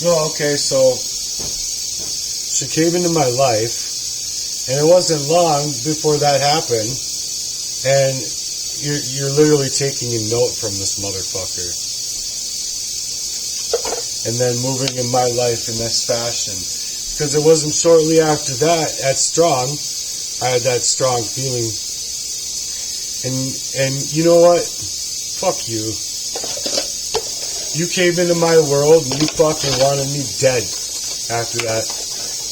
No, okay, so she came into my life, and it wasn't long before that happened, and you're literally taking a note from this motherfucker, and then moving in my life in this fashion. Because it wasn't shortly after that, I had that strong feeling. And you know what? Fuck you. You came into my world and you fucking wanted me dead after that.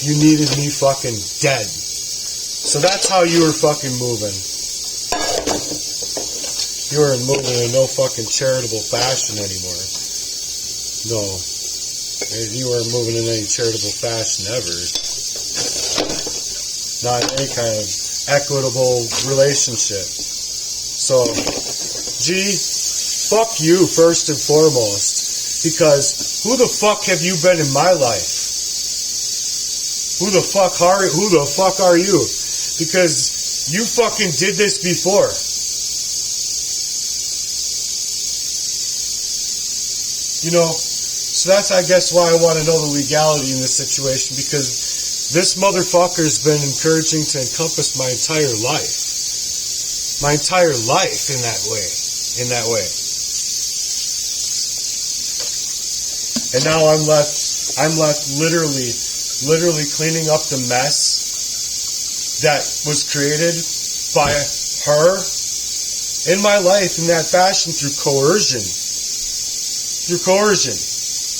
You needed me fucking dead. So that's how you were fucking moving. You weren't moving in no fucking charitable fashion anymore. No. You weren't moving in any charitable fashion ever. Not any kind of equitable relationship. So, G, fuck you first and foremost. Because who the fuck have you been in my life? Who the fuck are you? Because you fucking did this before. You know, so that's, I guess, why I want to know the legality in this situation, because this motherfucker's been encouraging to encompass my entire life. My entire life in that way. And now I'm left literally cleaning up the mess that was created by her in my life in that fashion through coercion.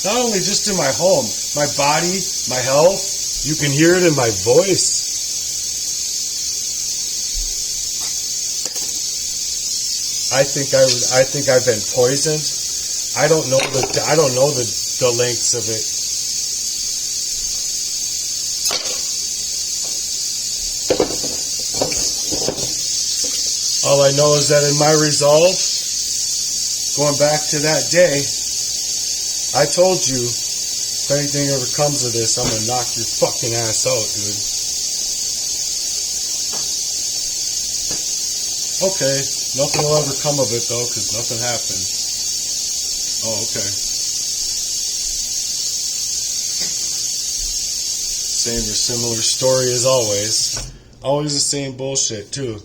Not only just in my home, my body, my health, you can hear it in my voice. I think I've been poisoned. I don't know the lengths of it. All I know is that in my resolve, going back to that day, I told you, if anything ever comes of this, I'm gonna knock your fucking ass out, dude. Okay, nothing will ever come of it though, because nothing happened. Oh, okay. Same or similar story as always. Always the same bullshit too.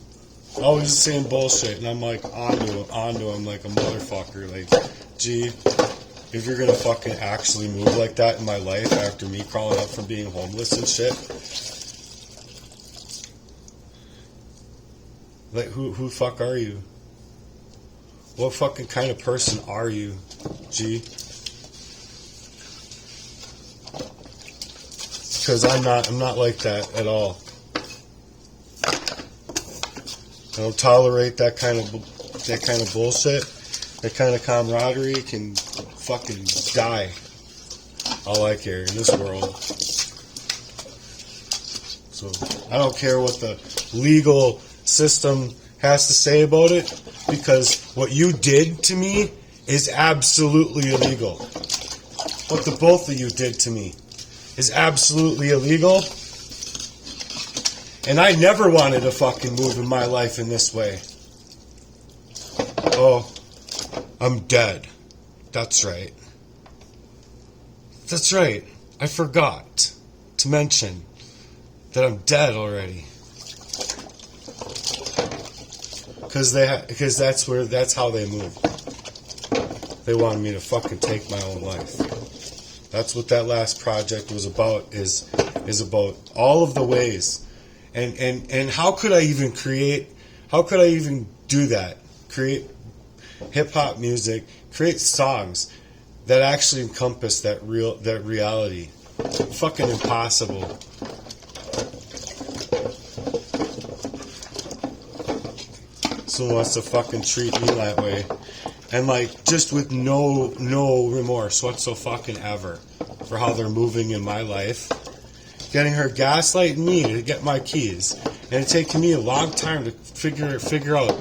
Always the same bullshit, and I'm like onto him like a motherfucker. Like, gee, if you're gonna fucking actually move like that in my life after me crawling up from being homeless and shit, like who fuck are you? What fucking kind of person are you, G? Because I'm not like that at all. I don't tolerate that kind of bullshit. That kind of camaraderie can fucking die. All I care in this world. So I don't care what the legal system has to say about it, because what you did to me is absolutely illegal. What the both of you did to me is absolutely illegal. And I never wanted to fucking move in my life in this way. Oh, I'm dead. That's right. That's right. I forgot to mention that I'm dead already. Because that's how they move. They wanted me to fucking take my own life. That's what that last project was about. Is about all of the ways. And how could I even do that? Create hip-hop music, create songs that actually encompass that reality. Fucking impossible. Someone wants to fucking treat me that way. And like, just with no remorse whatsoever for how they're moving in my life. Getting her gaslighting me to get my keys. And it taking me a long time to figure out,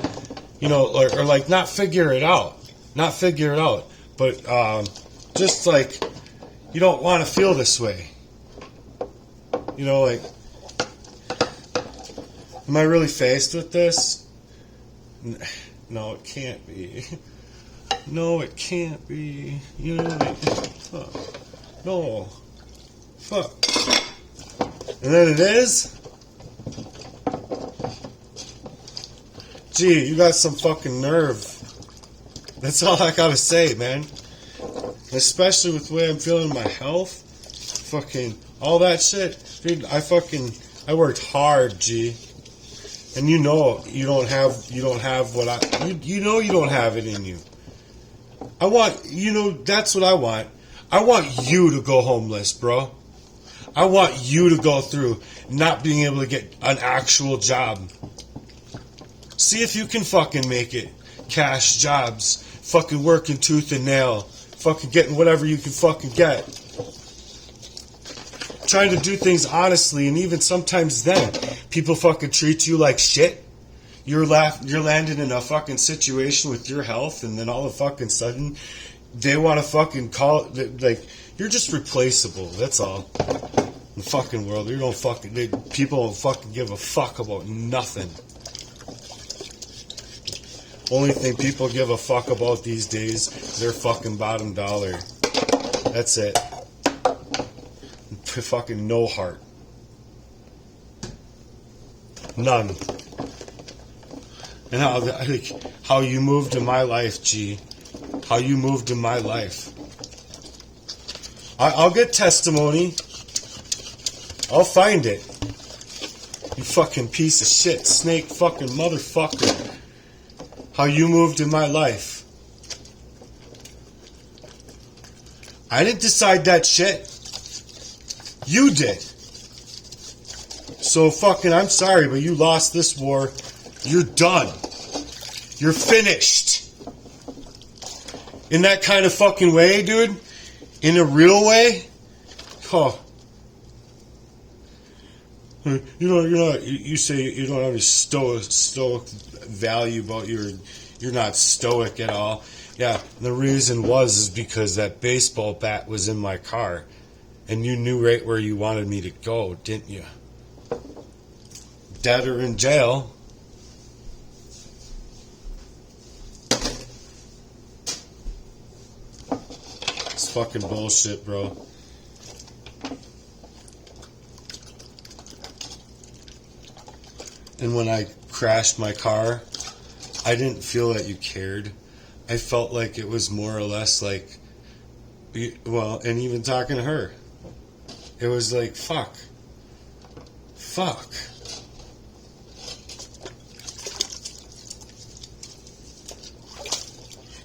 you know, or like not figure it out, but just like, you don't want to feel this way. You know, like, am I really faced with this? No, it can't be. No, it can't be. You know, like, No. Fuck. And then it is? Gee, you got some fucking nerve. That's all I gotta say, man. Especially with the way I'm feeling my health. Fucking all that shit. Dude, I worked hard, G. And you know you don't have what you know you don't have it in you. That's what I want. I want you to go homeless, bro. I want you to go through not being able to get an actual job. See if you can fucking make it. Cash jobs. Fucking working tooth and nail. Fucking getting whatever you can fucking get. Trying to do things honestly, and even sometimes then, people fucking treat you like shit. You're landing in a fucking situation with your health, and then all of a fucking sudden, they want to fucking call it, like, you're just replaceable, that's all. In the fucking world, people don't fucking give a fuck about nothing. Only thing people give a fuck about these days is their fucking bottom dollar. That's it. Fucking no heart. None. And how you moved in my life, G. How you moved in my life. I'll get testimony. I'll find it. You fucking piece of shit, snake fucking motherfucker. How you moved in my life. I didn't decide that shit. You did. So fucking, I'm sorry, but you lost this war. You're done. You're finished. In that kind of fucking way, dude. In a real way. Oh. You say you don't have any stoic value about you're not stoic at all. Yeah, the reason is because that baseball bat was in my car. And you knew right where you wanted me to go, didn't you? Dead or in jail. It's fucking bullshit, bro. And when I crashed my car, I didn't feel that you cared. I felt like it was more or less like, well, and even talking to her. It was like, fuck.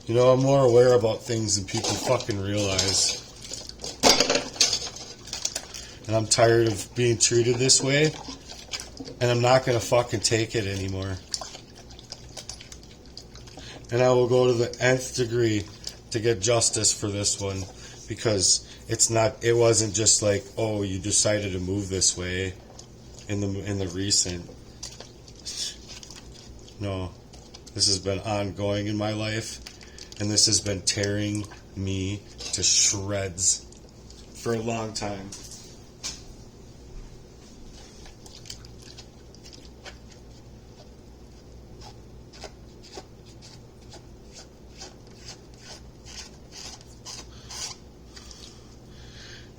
You know, I'm more aware about things than people fucking realize. And I'm tired of being treated this way. And I'm not going to fucking take it anymore. And I will go to the nth degree to get justice for this one. Because it wasn't just like, oh, you decided to move this way in the recent. No, this has been ongoing in my life, and this has been tearing me to shreds for a long time.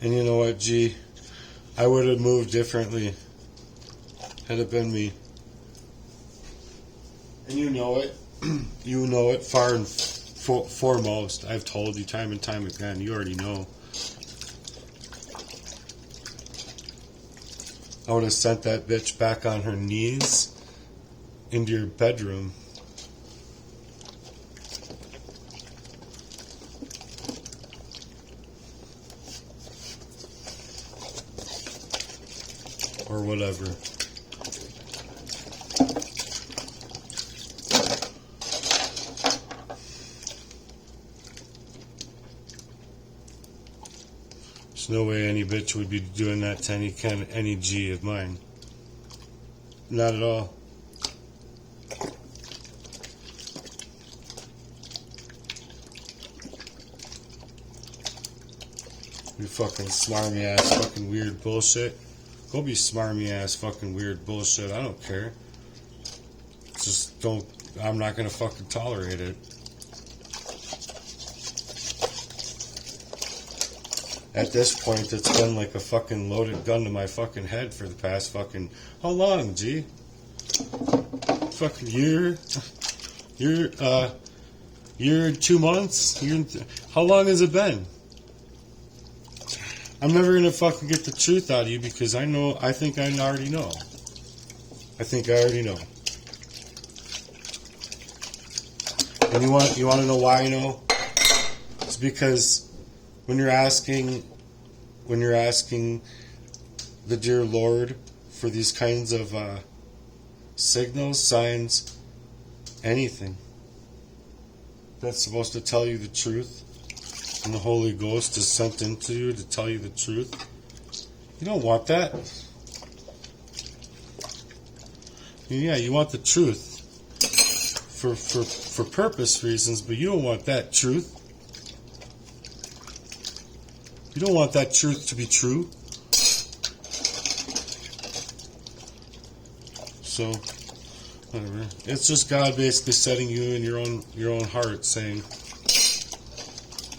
And you know what, G? I would have moved differently had it been me. And you know it. You know it far and foremost. I've told you time and time again. You already know. I would have sent that bitch back on her knees into your bedroom. Or whatever. There's no way any bitch would be doing that to any G of mine. Not at all. You fucking smarmy ass fucking weird bullshit. Go be smarmy ass fucking weird bullshit. I don't care. Just don't. I'm not gonna fucking tolerate it. at this point, it's been like a fucking loaded gun to my fucking head for the past fucking, how long, G? Fucking year? Year and 2 months? How long has it been? I'm never gonna fucking get the truth out of you because I think I already know. I think I already know. And you want to know why I know? It's because when you're asking the dear Lord for these kinds of signals, signs, anything that's supposed to tell you the truth, and the Holy Ghost is sent into you to tell you the truth, you don't want that. Yeah, you want the truth for purpose reasons, but you don't want that truth. You don't want that truth to be true. So, whatever. It's just God basically setting you in your own heart, saying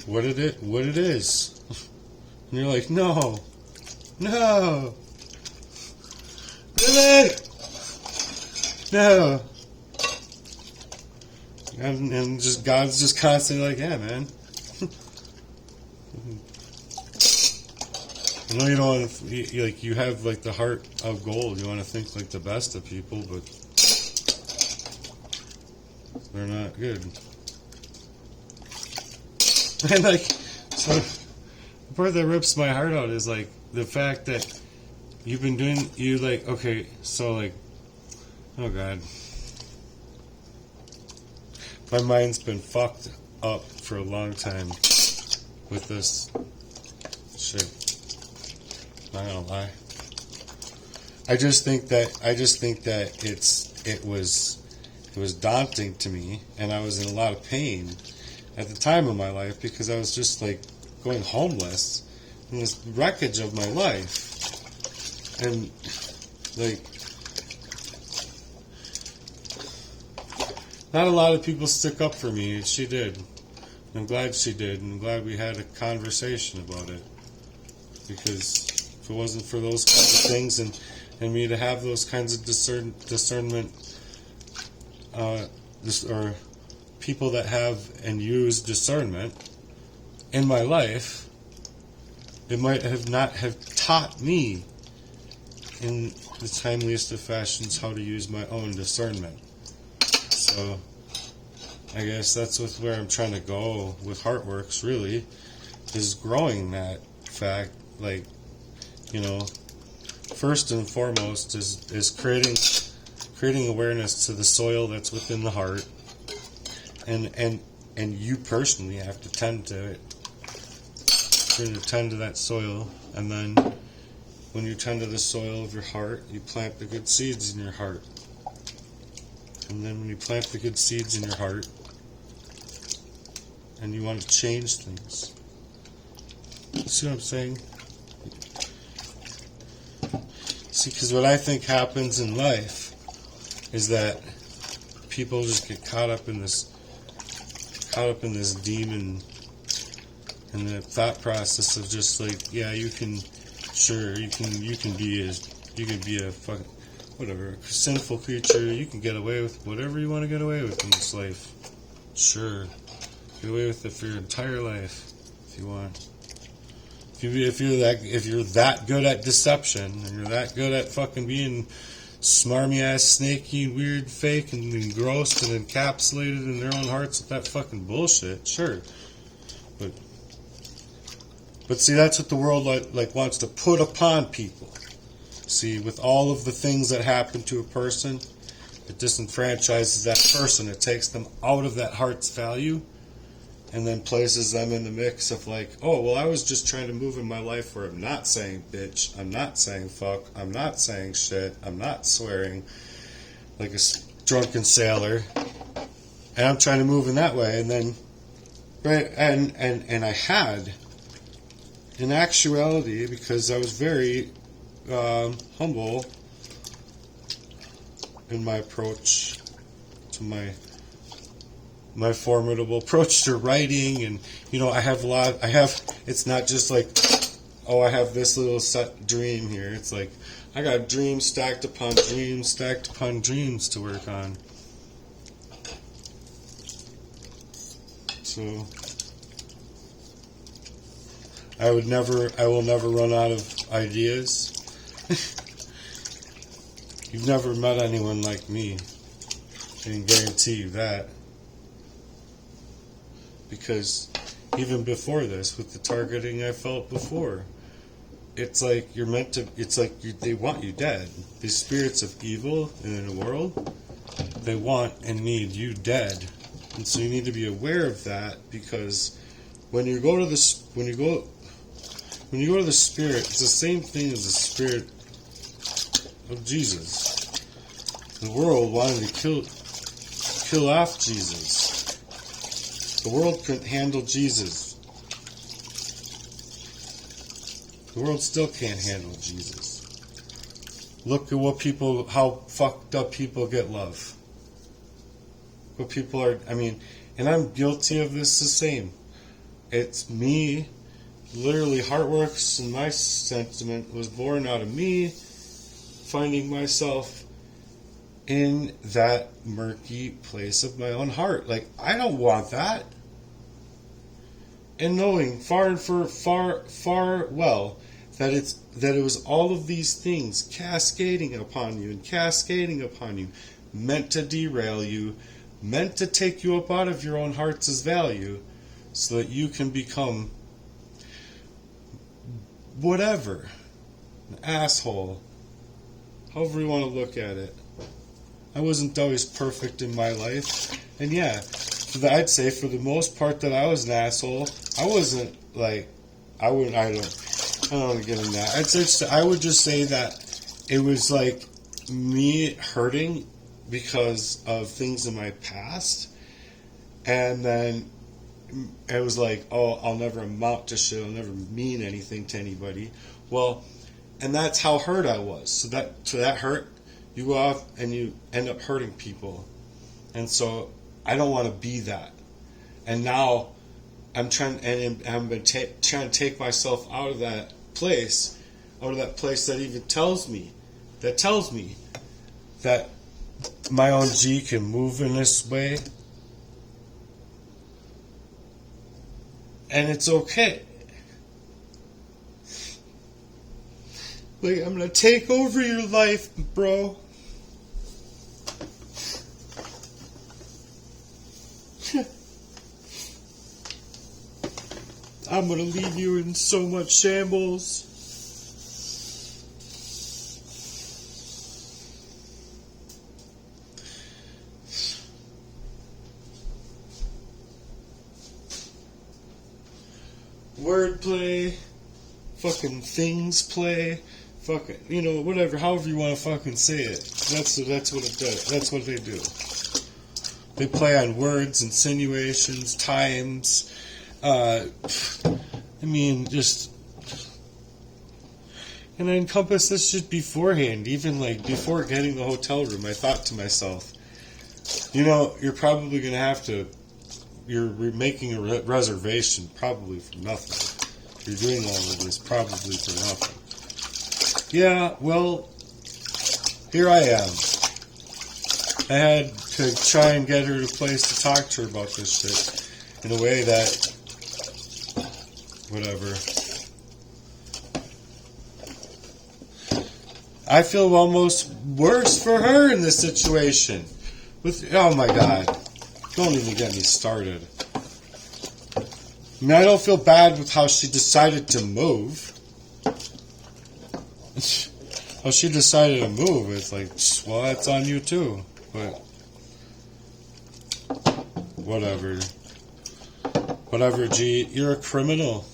what it is. And you're like, no, really, no. And just God's just constantly like, yeah, man. I know you don't want to, like, you have like the heart of gold. You want to think like the best of people, but they're not good. And like, so the part that rips my heart out is like the fact that you've been doing, okay, so like, oh God. My mind's been fucked up for a long time with this shit. Not gonna lie. I just think that it was daunting to me, and I was in a lot of pain at the time of my life because I was just like going homeless in this wreckage of my life, and like not a lot of people stick up for me. She did. I'm glad she did, and I'm glad we had a conversation about it, because if it wasn't for those kinds of things and me to have those kinds of discernment, or people that have and use discernment in my life, it might have not have taught me in the timeliest of fashions how to use my own discernment. So I guess that's where I'm trying to go with Heartworks, really, is growing that fact. Like, you know, first and foremost is creating awareness to the soil that's within the heart, and you personally have to tend to it. You're going to tend to that soil, and then when you tend to the soil of your heart, you plant the good seeds in your heart. And then when you plant the good seeds in your heart, and you want to change things. You see what I'm saying? See, because what I think happens in life is that people just get caught up in this demon, and the thought process of just like, yeah, you can be a fucking whatever, a sinful creature. You can get away with whatever you want to get away with in this life. Sure, get away with it for your entire life if you want. If you're that good at deception, and you're that good at fucking being smarmy ass, snaky, weird, fake, and engrossed and encapsulated in their own hearts with that fucking bullshit, sure. But see, that's what the world like wants to put upon people. See, with all of the things that happen to a person, it disenfranchises that person. It takes them out of that heart's value, and then places them in the mix of like, oh, well, I was just trying to move in my life where I'm not saying bitch, I'm not saying fuck, I'm not saying shit, I'm not swearing like a drunken sailor, and I'm trying to move in that way. And then, right, and I had, in actuality, because I was very humble in my approach to my formidable approach to writing, and you know, it's not just like oh, I have this little set dream here. It's like, I got dreams stacked upon dreams to work on. So, I will never run out of ideas. You've never met anyone like me. I can guarantee you that. Because even before this, with the targeting I felt before, it's like you're meant to, they want you dead. These spirits of evil in the world, they want and need you dead. And so you need to be aware of that, because when you go to the spirit, it's the same thing as the spirit of Jesus. The world wanted to kill off Jesus. The world couldn't handle Jesus. The world still can't handle Jesus. Look at how fucked up people get love. What people are, and I'm guilty of this the same. It's me, literally Heartworks, and my sentiment was born out of me finding myself in that murky place of my own heart. Like, I don't want that. And knowing far well that it was all of these things cascading upon you, meant to derail you, meant to take you up out of your own heart's value, so that you can become whatever, an asshole, however you want to look at it. I wasn't always perfect in my life, and yeah, I'd say for the most part that I was an asshole. I wasn't like, I don't want to get in that. I would just say that it was like me hurting because of things in my past, and then it was like, oh, I'll never amount to shit, I'll never mean anything to anybody. Well, and that's how hurt I was. So that hurt, you go off and you end up hurting people. And so I don't want to be that. And now I'm trying to take myself out of that place that even tells me that my own G can move in this way, and it's okay. Like, I'm gonna take over your life, bro. I'm gonna leave you in so much shambles. Wordplay, fucking things play, fucking, whatever, however you want to fucking say it. That's what it does. That's what they do. They play on words, insinuations, times. And I encompass this shit beforehand. Even like before getting the hotel room, I thought to myself, you're probably gonna have to. You're making a reservation probably for nothing. You're doing all of this probably for nothing. Yeah, well, here I am. I had to try and get her to a place to talk to her about this shit in a way that, whatever. I feel almost worse for her in this situation. Oh my God. Don't even get me started. I don't feel bad with how she decided to move. How she decided to move, it's like, well, that's on you too. But, whatever. Whatever, G. You're a criminal.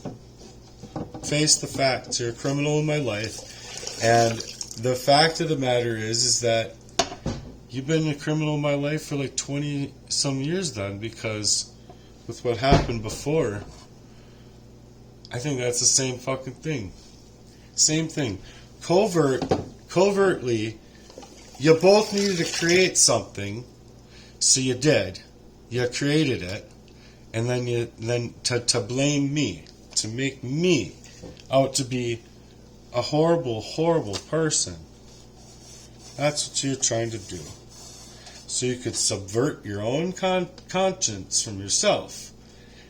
Face the facts. You're a criminal in my life. And the fact of the matter is that you've been a criminal in my life for like 20 some years then, because with what happened before, I think that's the same fucking thing. Same thing. Covertly, you both needed to create something, so you did. You created it, and then to blame me, to make me out to be a horrible, horrible person. That's what you're trying to do. So you could subvert your own conscience from yourself.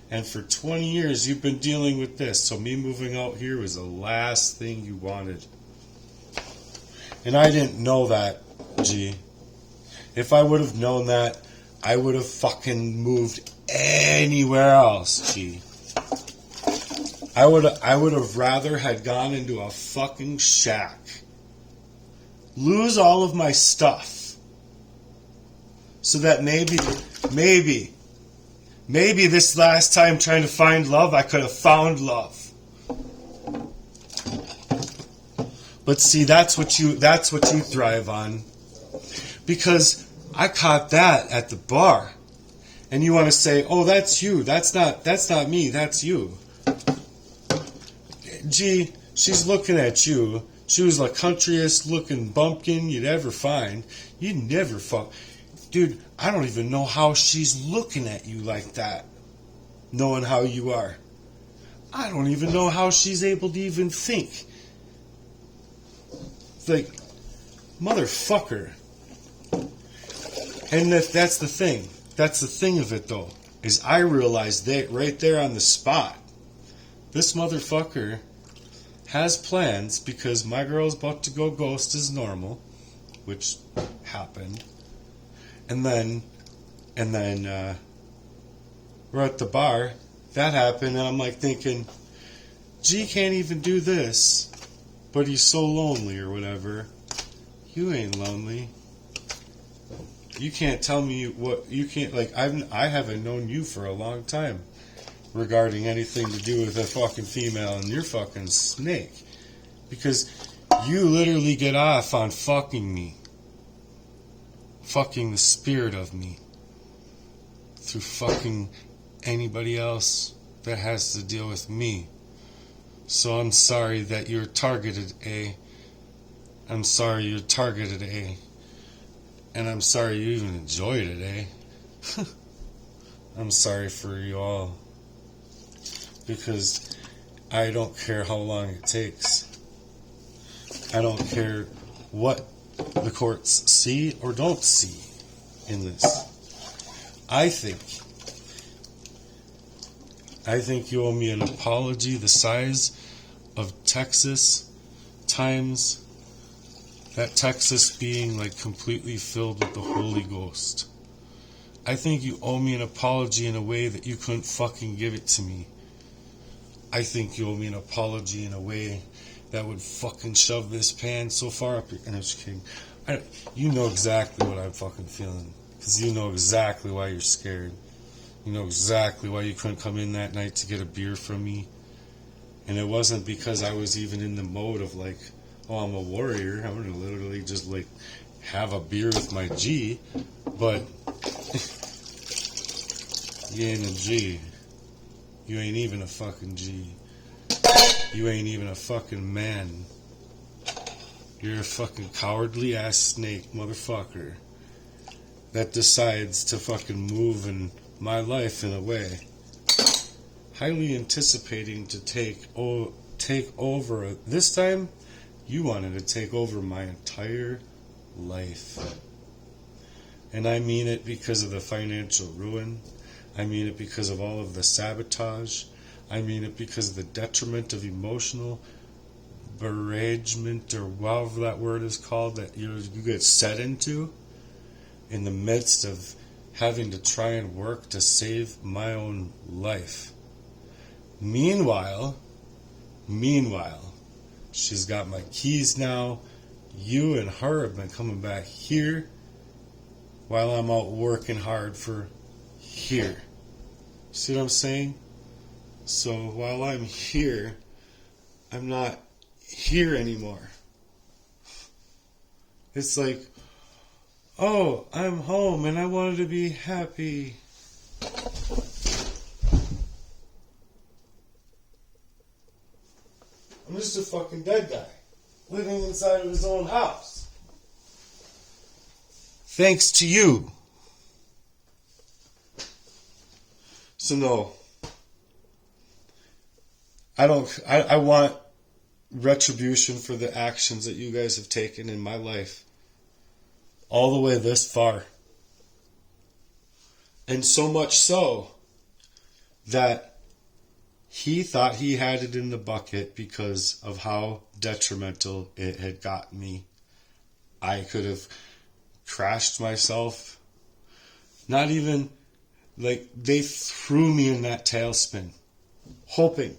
And for 20 years you've been dealing with this. So me moving out here was the last thing you wanted. And I didn't know that, G. If I would have known that, I would have fucking moved anywhere else, G. I would have rather had gone into a fucking shack. Lose all of my stuff. So that maybe this last time trying to find love, I could have found love. But see, that's what you thrive on. Because I caught that at the bar. And you want to say, "Oh, that's you. That's not me. That's you." Gee, she's looking at you. She was the countryest looking bumpkin you'd ever find. You'd never fuck. Dude, I don't even know how she's looking at you like that, knowing how you are. I don't even know how she's able to even think. It's like, motherfucker. And that's the thing. That's the thing of it, though, is I realized that right there on the spot, this motherfucker has plans because my girl's about to go ghost as normal, which happened. And then we're at the bar. That happened, and I'm like thinking, G can't even do this, but he's so lonely or whatever. You ain't lonely. You can't tell me what you can't like. I haven't known you for a long time regarding anything to do with a fucking female, and you're fucking snake because you literally get off on fucking me. Fucking the spirit of me through fucking anybody else that has to deal with me. So I'm sorry that you're targeted, A. I'm sorry you're targeted, A. And I'm sorry you even enjoyed it, eh? I'm sorry for you all. Because I don't care how long it takes. I don't care what the courts see or don't see in this. I think you owe me an apology the size of Texas times that Texas being like completely filled with the Holy Ghost. I think you owe me an apology in a way that you couldn't fucking give it to me. I think you owe me an apology in a way that would fucking shove this pan so far up your... And I'm just kidding. You know exactly what I'm fucking feeling. Because you know exactly why you're scared. You know exactly why you couldn't come in that night to get a beer from me. And it wasn't because I was even in the mode of like, oh, I'm a warrior. I'm going to literally just like have a beer with my G. But you ain't a G. You ain't even a fucking G. You ain't even a fucking man. You're a fucking cowardly ass snake motherfucker that decides to fucking move in my life in a way. Highly anticipating to take over. This time, you wanted to take over my entire life. And I mean it because of the financial ruin. I mean it because of all of the sabotage. I mean it because of the detriment of emotional beragement, or however that word is called, that you get set into in the midst of having to try and work to save my own life. Meanwhile, she's got my keys now. You and her have been coming back here while I'm out working hard for here. See what I'm saying? So while I'm here, I'm not here anymore. It's like, oh, I'm home and I wanted to be happy. I'm just a fucking dead guy living inside of his own house. Thanks to you. So no, I want retribution for the actions that you guys have taken in my life. All the way this far. And so much so that he thought he had it in the bucket because of how detrimental it had gotten me. I could have crashed myself. Not even, like, they threw me in that tailspin. Hoping,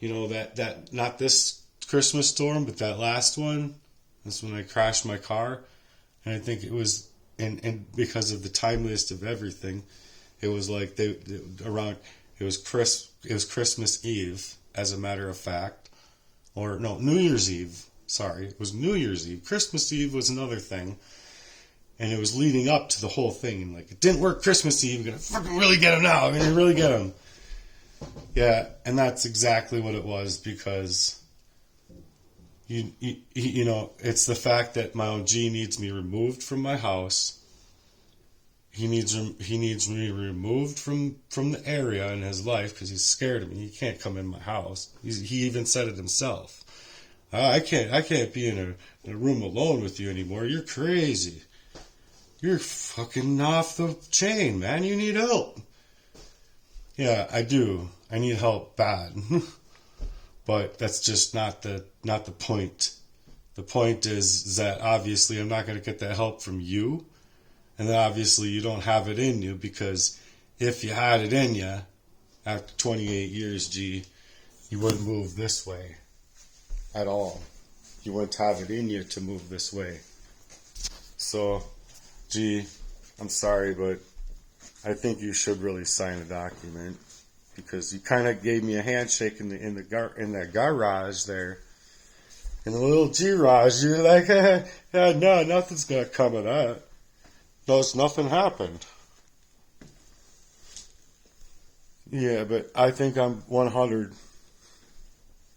that not this Christmas storm, but that last one. That's when I crashed my car. And I think it was, and because of the timeliest of everything, it was like it was Christmas Eve, as a matter of fact. Or, no, New Year's Eve. Sorry, it was New Year's Eve. Christmas Eve was another thing. And it was leading up to the whole thing. And like, it didn't work Christmas Eve. I'm going to fucking really get him now. I'm going to really get him. Yeah, and that's exactly what it was, because it's the fact that my OG needs me removed from my house. He needs me removed from the area in his life because he's scared of me. He can't come in my house. He even said it himself. I can't be in a room alone with you anymore. You're crazy. You're fucking off the chain, man. You need help. Yeah, I do. I need help bad. But that's just not the point. The point is that obviously I'm not going to get that help from you. And then obviously you don't have it in you, because if you had it in you, after 28 years, G, you wouldn't move this way at all. You wouldn't have it in you to move this way. So, G, I'm sorry, but I think you should really sign a document, because you kind of gave me a handshake in that garage there, in the little G-Raj. You're like, no, nothing's gonna come of that. Notice nothing happened. Yeah, but I think I'm 100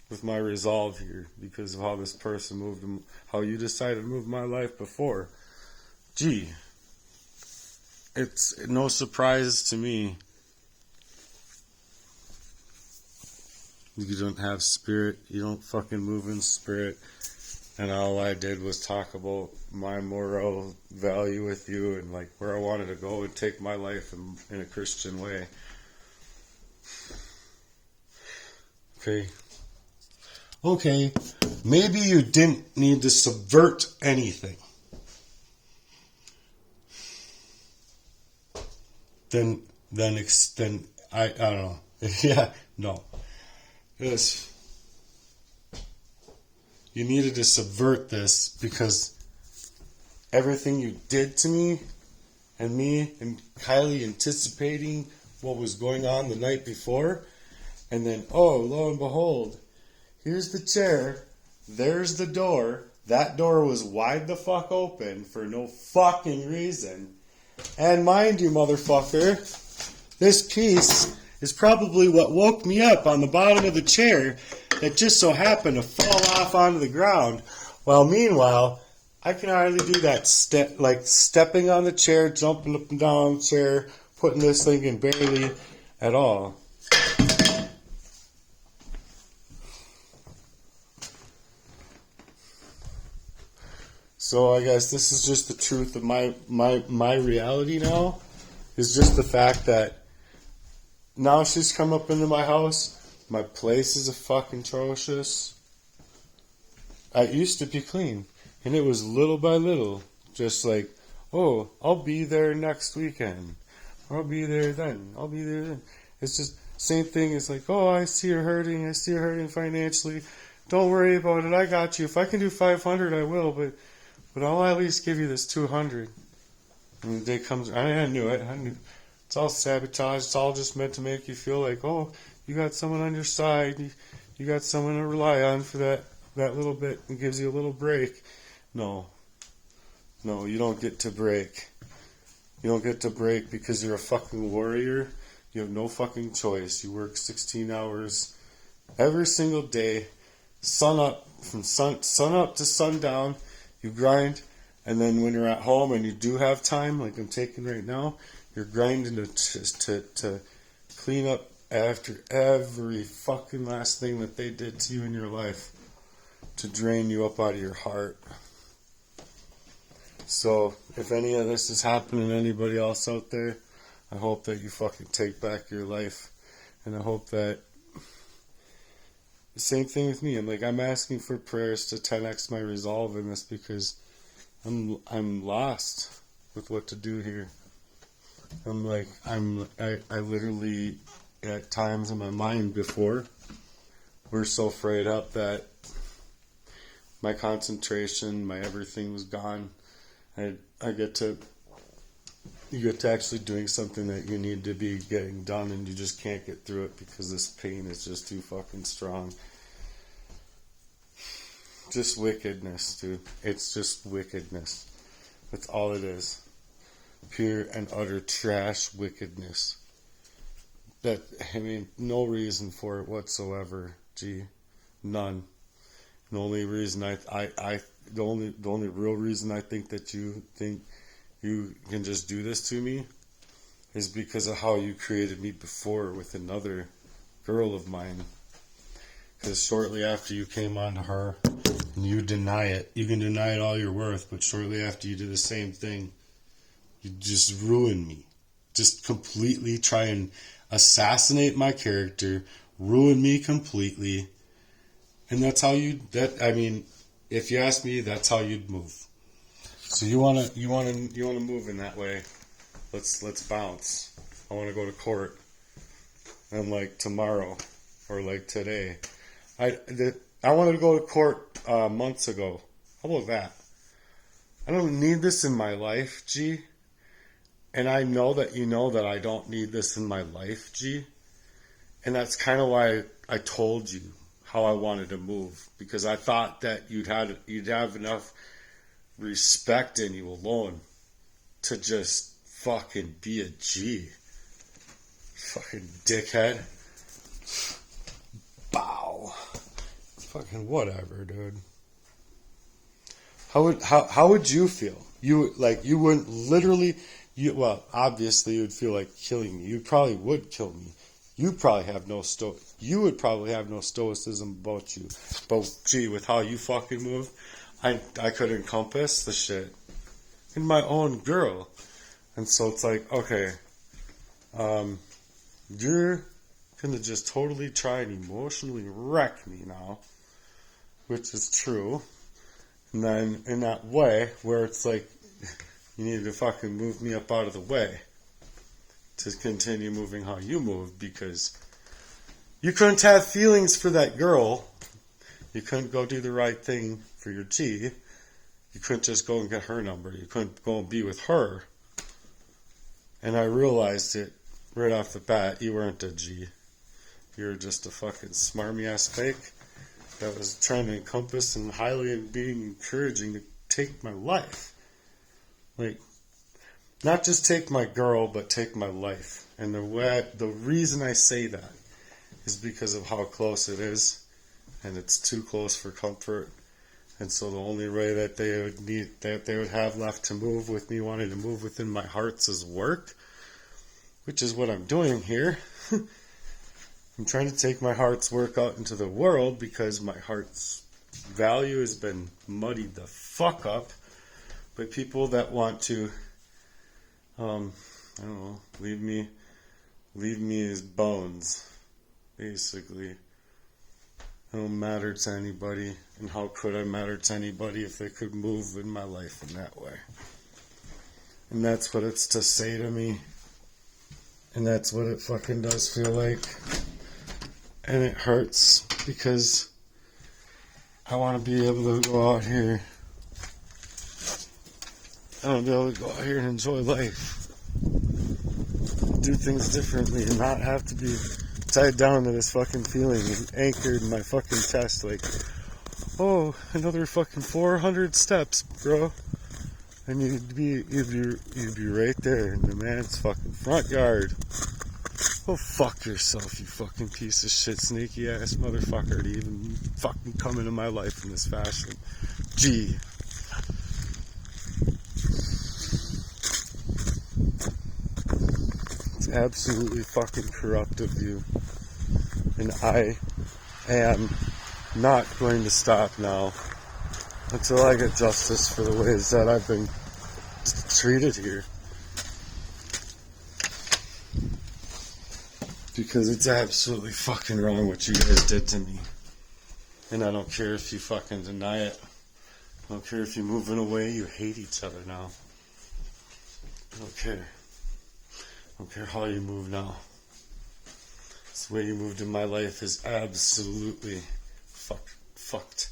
with my resolve here because of how this person moved, how you decided to move my life before. Gee, it's no surprise to me. You don't have spirit. You don't fucking move in spirit. And all I did was talk about my moral value with you and like where I wanted to go and take my life in a Christian way. Okay, maybe you didn't need to subvert anything. Then I don't know. Yeah, no. Yes. You needed to subvert this because everything you did to me and Kylie anticipating what was going on the night before, and then, oh, lo and behold, here's the chair, there's the door, that door was wide the fuck open for no fucking reason, and mind you, motherfucker, this piece is probably what woke me up on the bottom of the chair that just so happened to fall off onto the ground. Well, meanwhile, I can hardly do that stepping on the chair, jumping up and down the chair, putting this thing in barely at all. So I guess this is just the truth of my reality now, is just the fact that now she's come up into my house. My place is a fucking atrocious. I used to be clean, and it was little by little, just like, oh, I'll be there next weekend. I'll be there then. It's just same thing. It's like, oh, I see her hurting financially. Don't worry about it. I got you. If I can do 500, I will. But I'll at least give you this 200. And the day comes. I knew it. It's all sabotage. It's all just meant to make you feel like, oh, you got someone on your side. You got someone to rely on for that little bit, and gives you a little break. No, you don't get to break. You don't get to break because you're a fucking warrior. You have no fucking choice. You work 16 hours every single day, sun up to sundown. You grind, and then when you're at home and you do have time, like I'm taking right now, you're grinding to clean up after every fucking last thing that they did to you in your life to drain you up out of your heart. So, if any of this is happening to anybody else out there, I hope that you fucking take back your life. And I hope that the same thing with me. I'm asking for prayers to 10x my resolve in this because I'm lost with what to do here. I literally at times in my mind before were so frayed up that my concentration, my everything was gone. You get to actually doing something that you need to be getting done, and you just can't get through it because this pain is just too fucking strong. Just wickedness, dude. It's just wickedness. That's all it is. Pure and utter trash wickedness. No reason for it whatsoever. Gee, none. The only reason the only real reason I think that you think you can just do this to me is because of how you created me before with another girl of mine. Because shortly after you came on to her, and you deny it, you can deny it all you're worth, but shortly after you do the same thing, you just ruin me. Just completely try and assassinate my character, ruin me completely. And that's how if you ask me, that's how you'd move. So you wanna move in that way. Let's bounce. I wanna go to court. And tomorrow or today. I wanted to go to court months ago. How about that? I don't need this in my life, G. And I know that you know that I don't need this in my life, G. And that's kind of why I told you how I wanted to move, because I thought that you'd have enough respect in you alone to just fucking be a G. Fucking dickhead. Bow. Fucking whatever, dude. How would you feel? You wouldn't literally. Obviously you would feel like killing me. You probably would kill me. You would probably have no stoicism about you. But gee, with how you fucking move, I could encompass the shit in my own girl. And so it's okay, you're gonna just totally try and emotionally wreck me now, which is true. And then in that way where it's you need to fucking move me up out of the way to continue moving how you move, because you couldn't have feelings for that girl. You couldn't go do the right thing for your G. You couldn't just go and get her number. You couldn't go and be with her. And I realized it right off the bat. You weren't a G. You were just a fucking smarmy ass fake that was trying to encompass and highly being encouraging to take my life. Not just take my girl, but take my life. And the reason I say that is because of how close it is, and it's too close for comfort. And so the only way that they would have left to move with me, wanting to move within my heart's is work, which is what I'm doing here. I'm trying to take my heart's work out into the world because my heart's value has been muddied the fuck up by people that want to, leave me as bones, basically. I don't matter to anybody, and how could I matter to anybody if they could move in my life in that way? And that's what it's to say to me, and that's what it fucking does feel like, and it hurts because I want to be able to go out here. I want to be able to go out here and enjoy life, do things differently, and not have to be tied down to this fucking feeling and anchored in my fucking chest oh, another fucking 400 steps, bro. And you'd be right there in the man's fucking front yard. Oh, fuck yourself, you fucking piece of shit, sneaky ass motherfucker, to even fucking come into my life in this fashion. Gee. It's absolutely fucking corrupt of you. And I am not going to stop now until I get justice for the ways that I've been treated here. Because it's absolutely fucking wrong what you guys did to me. And I don't care if you fucking deny it. I don't care if you're moving away, you hate each other now. I don't care. I don't care how you move now. This way you moved in my life is absolutely fucked.